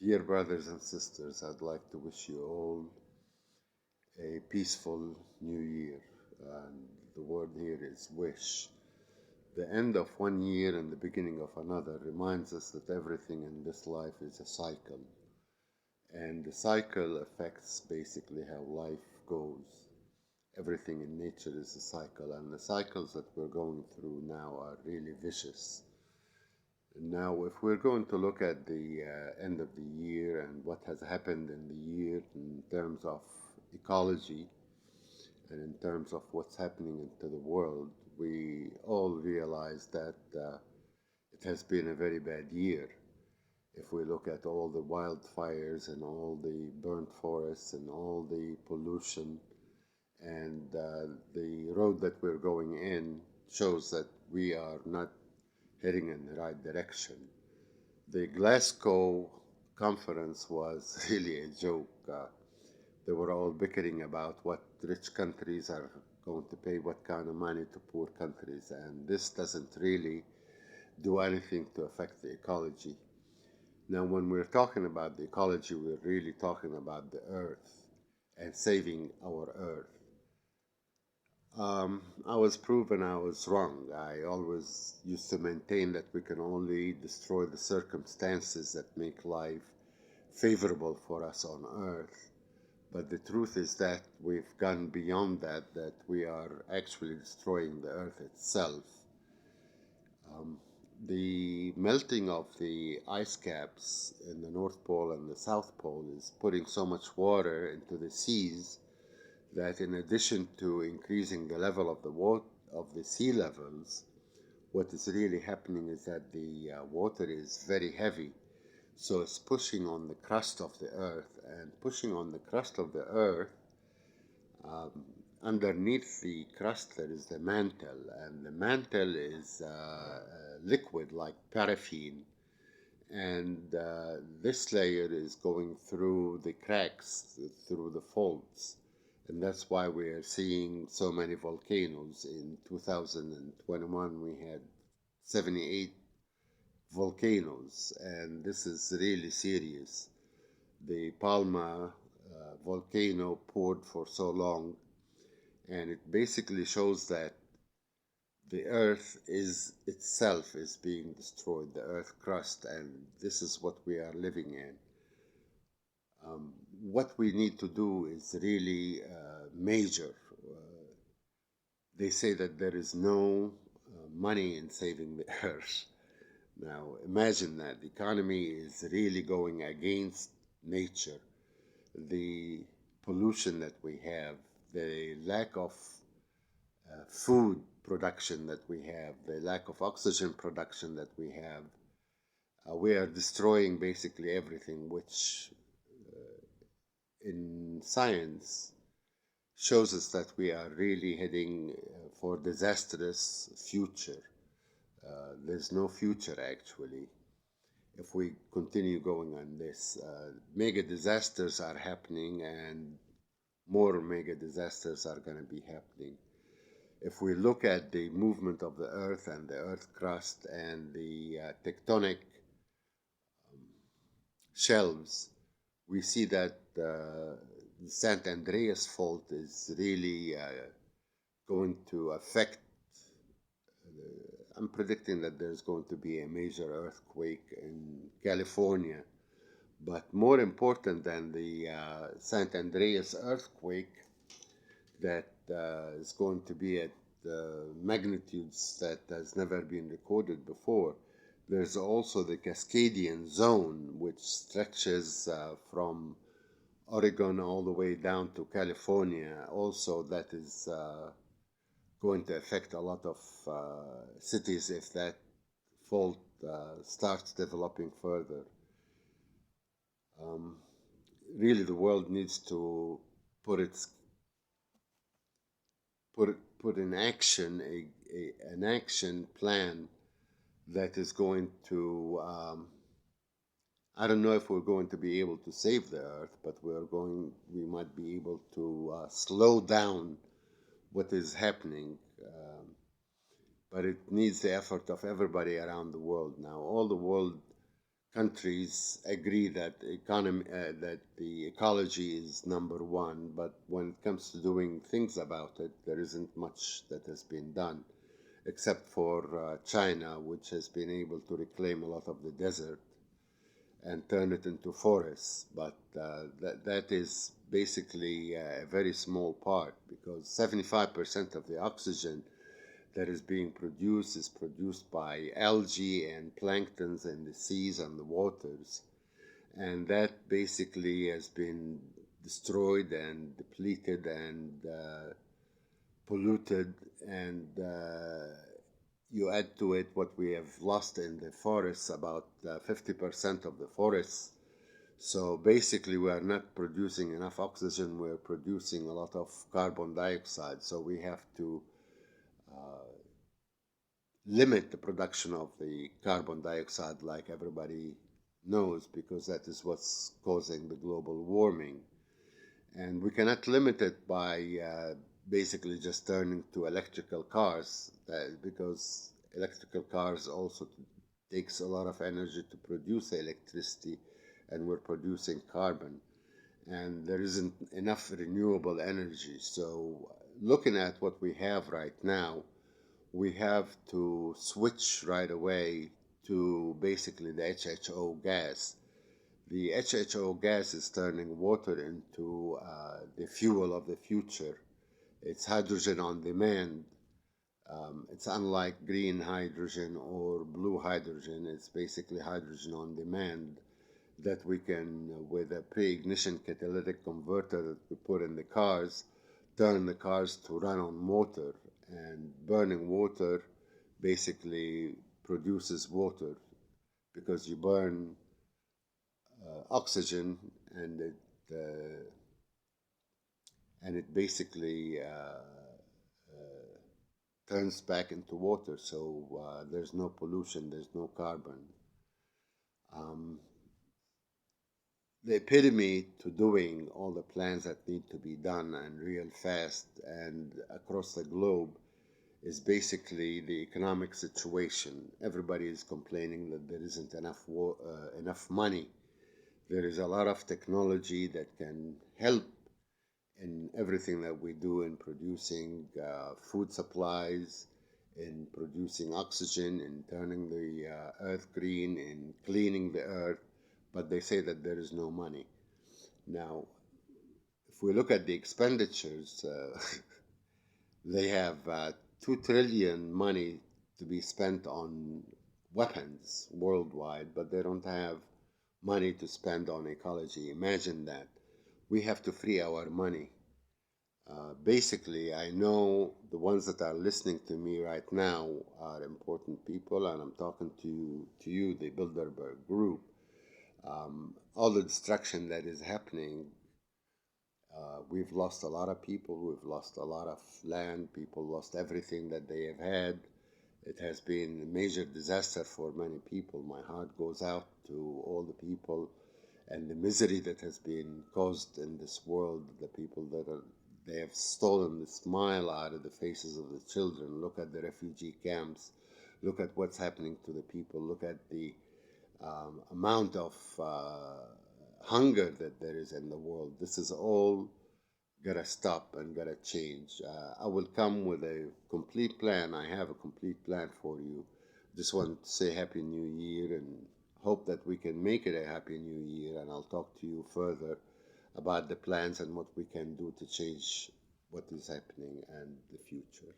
Dear brothers and sisters, I'd like to wish you all a peaceful new year. And the word here is wish. The end of one year and the beginning of another reminds us that everything in this life is a cycle. And the cycle affects basically how life goes. Everything in nature is a cycle, and the cycles that we're going through now are really vicious. Now, if we're going to look at the end of the year and what has happened in the year in terms of ecology and in terms of what's happening into the world, we all realize that it has been a very bad year. If we look at all the wildfires and all the burnt forests and all the pollution and the road that we're going in shows that we are not heading in the right direction. The Glasgow conference was really a joke. They were all bickering about what rich countries are going to pay what kind of money to poor countries, and this doesn't really do anything to affect the ecology. Now, when we're talking about the ecology, we're really talking about the earth and saving our earth. I was proven I was wrong. I always used to maintain that we can only destroy the circumstances that make life favorable for us on earth. But the truth is that we've gone beyond that, that we are actually destroying the earth itself. Um, the melting of the ice caps in the North Pole and the South Pole is putting so much water into the seas that in addition to increasing the level of of the sea levels, what is really happening is that the water is very heavy, so it's pushing on the crust of the earth, and pushing on the crust of the earth. Um, Underneath the crust there is the mantle, and the mantle is liquid like paraffin, and this layer is going through the cracks, through the faults, and that's why we are seeing so many volcanoes. In 2021 we had 78 volcanoes, and this is really serious. The Palma volcano poured for so long, and it basically shows that the earth is itself is being destroyed, the earth crust, and this is what we are living in. What we need to do is really major. They say that there is no money in saving the earth. Now, imagine that the economy is really going against nature. The pollution that we have, the lack of food production that we have, the lack of oxygen production that we are destroying basically everything, which in science shows us that we are really heading for disastrous future. There's no future actually if we continue going on this. Mega disasters are happening, and more mega disasters are going to be happening. If we look at the movement of the earth and the earth crust and the tectonic shelves, we see that the Sant Andreas fault is really going to affect. I'm predicting that there's going to be a major earthquake in California. But more important than the Sant Andreas earthquake, that is going to be at magnitudes that has never been recorded before. There's also the Cascadian zone, which stretches from Oregon all the way down to California. Also, that is going to affect a lot of cities if that fault starts developing further. Um, Really, the world needs to put its put in action an action plan that is going to I don't know if we're going to be able to save the earth, but we might be able to slow down what is happening. But it needs the effort of everybody around the world now. All the world countries agree that that the ecology is number one, but when it comes to doing things about it, there isn't much that has been done, except for China, which has been able to reclaim a lot of the desert and turn it into forests. But that is basically a very small part, because 75% of the oxygen that is being produced is produced by algae and planktons in the seas and the waters. And that basically has been destroyed and depleted and polluted. And you add to it what we have lost in the forests, about 50% of the forests. So basically, we are not producing enough oxygen, we're producing a lot of carbon dioxide. So we have to limit the production of the carbon dioxide, like everybody knows, because that is what's causing the global warming. And we cannot limit it by basically just turning to electrical cars, because electrical cars also takes a lot of energy to produce electricity, and we're producing carbon, and there isn't enough renewable energy. So looking at what we have right now, we have to switch right away to basically the HHO gas. The HHO gas is turning water into the fuel of the future. It's hydrogen on demand. It's unlike green hydrogen or blue hydrogen. It's basically hydrogen on demand that we can, with a pre-ignition catalytic converter that we put in the cars, turn the cars to run on water. And burning water basically produces water, because you burn oxygen, uh, and it basically turns back into water. So there's no pollution, there's no carbon. Um, the epitome to doing all the plans that need to be done and real fast and across the globe is basically the economic situation. Everybody is complaining that there isn't enough money. There is a lot of technology that can help in everything that we do, in producing food supplies, in producing oxygen, in turning the earth green, in cleaning the earth, but they say that there is no money. Now, if we look at the expenditures, they have 2 trillion money to be spent on weapons worldwide, but they don't have money to spend on ecology. Imagine that. We have to free our money. Basically, I know the ones that are listening to me right now are important people, and I'm talking to you, the Bilderberg Group. All the destruction that is happening, we've lost a lot of people, we've lost a lot of land, people lost everything that they have had. It has been a major disaster for many people. My heart goes out to all the people and the misery that has been caused in this world, the people that are, they have stolen the smile out of the faces of the children. Look at the refugee camps. Look at what's happening to the people. Look at the amount of hunger that there is in the world. This is all gotta stop and gotta change. I will come with a complete plan. I have a complete plan for you. Just want to say Happy New Year and hope that we can make it a Happy New Year. And I'll talk to you further about the plans and what we can do to change what is happening and the future.